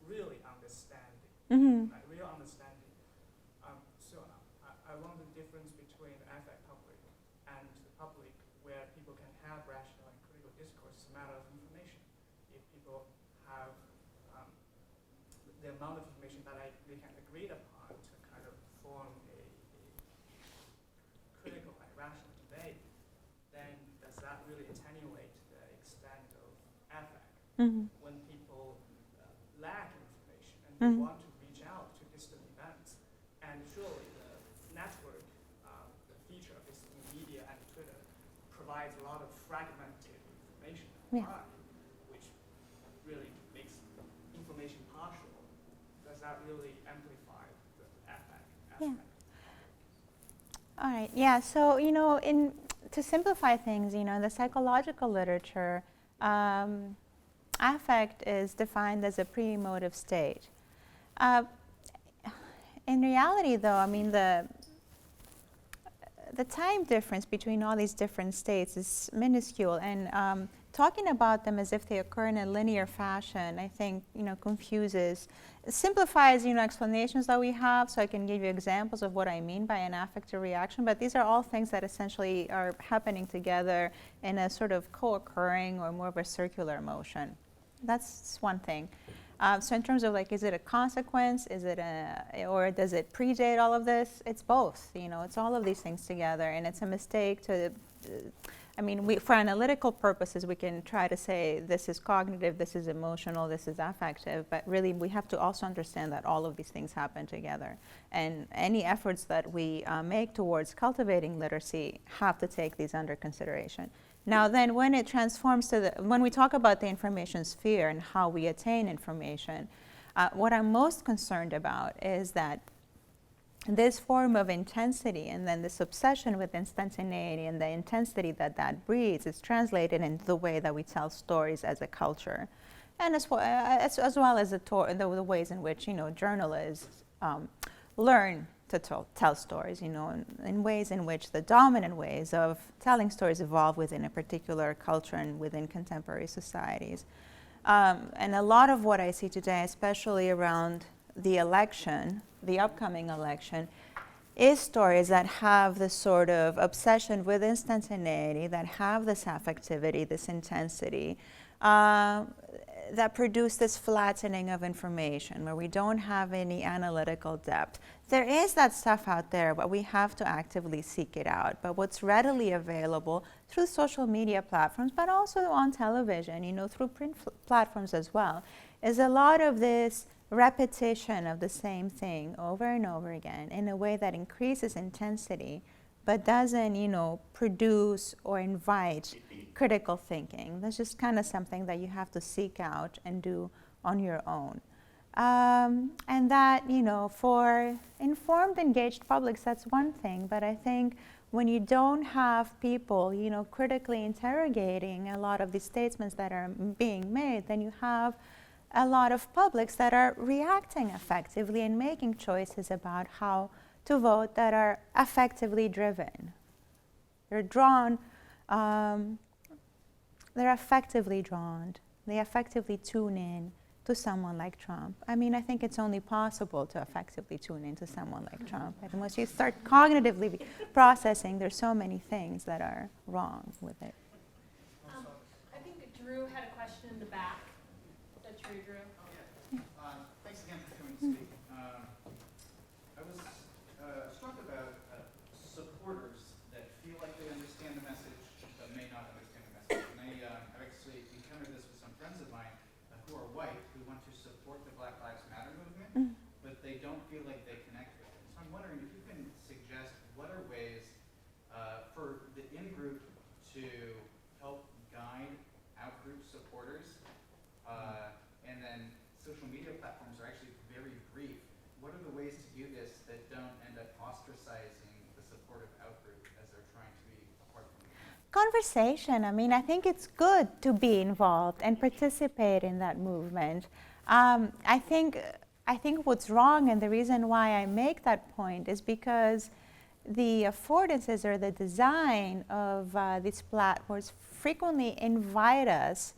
really understanding, like real understanding. So I want the difference between the affect public and the public where people can have rational and critical discourse is a matter of information. If people have the amount of information that they can agree upon to kind of form a critical and rational debate, then does that really attenuate the extent of affect? When people lack information and they want to reach out to distant events, and surely the network, the feature of this media and Twitter provides a lot of fragmented information, which really makes information partial. Does that really amplify the affect aspect? All right. Yeah. So to simplify things, in the psychological literature, affect is defined as a pre-emotive state. In reality, though, I mean the time difference between all these different states is minuscule, and talking about them as if they occur in a linear fashion, I think, confuses, simplifies, explanations that we have, so I can give you examples of what I mean by an affective reaction, but these are all things that essentially are happening together in a sort of co-occurring or more of a circular motion. That's one thing. So in terms of is it a consequence, or does it predate all of this? It's both, it's all of these things together, and it's a mistake to, for analytical purposes, we can try to say this is cognitive, this is emotional, this is affective, but really we have to also understand that all of these things happen together. And any efforts that we make towards cultivating literacy have to take these under consideration. Now then, when it transforms when we talk about the information sphere and how we attain information, what I'm most concerned about is that this form of intensity and then this obsession with instantaneity and the intensity that breeds is translated into the way that we tell stories as a culture, and as well as the ways in which journalists learn to tell stories, in ways in which the dominant ways of telling stories evolve within a particular culture and within contemporary societies. And a lot of what I see today, especially around the election, the upcoming election, is stories that have this sort of obsession with instantaneity, that have this affectivity, this intensity, that produce this flattening of information where we don't have any analytical depth. There is that stuff out there, but we have to actively seek it out. But what's readily available through social media platforms, but also on television, through print platforms as well, is a lot of this repetition of the same thing over and over again in a way that increases intensity, but doesn't, produce or invite critical thinking. That's just kind of something that you have to seek out and do on your own. And that, for informed, engaged publics, that's one thing. But I think when you don't have people, critically interrogating a lot of the statements that are being made, then you have a lot of publics that are reacting effectively and making choices about how to vote that are effectively driven. They're drawn, they're effectively drawn. They effectively tune in to someone like Trump. I mean, I think it's only possible to effectively tune into someone like Trump. And once you start cognitively processing, there's so many things that are wrong with it. I think Drew had a question in the back. That's Drew. Thanks again for coming to speak. I was struck about supporters that feel like they understand the message but may not understand the message. And I've actually encountered this with some friends of mine who are white, who want to support the Black Lives Matter movement, but they don't feel like they connect with it. So I'm wondering if you can suggest what are ways for the in-group to help guide out-group supporters, and then social media platforms are actually very brief. What are the ways to do this that don't end up ostracizing the supportive out-group as they're trying to be a part of it? Conversation. I mean, I think it's good to be involved and participate in that movement. I think what's wrong, and the reason why I make that point, is because the affordances or the design of these platforms frequently invite us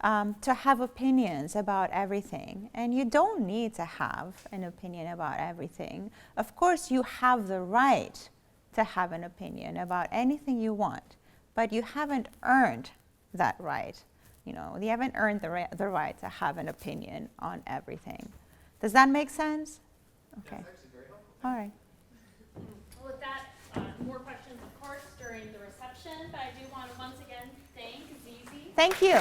to have opinions about everything. And you don't need to have an opinion about everything. Of course, you have the right to have an opinion about anything you want, but you haven't earned that right. You haven't earned the right to have an opinion on everything. Does that make sense? Okay. That's actually very helpful. All right. Well, with that, more questions, of course, during the reception, but I do want to once again thank Zizi. Thank you.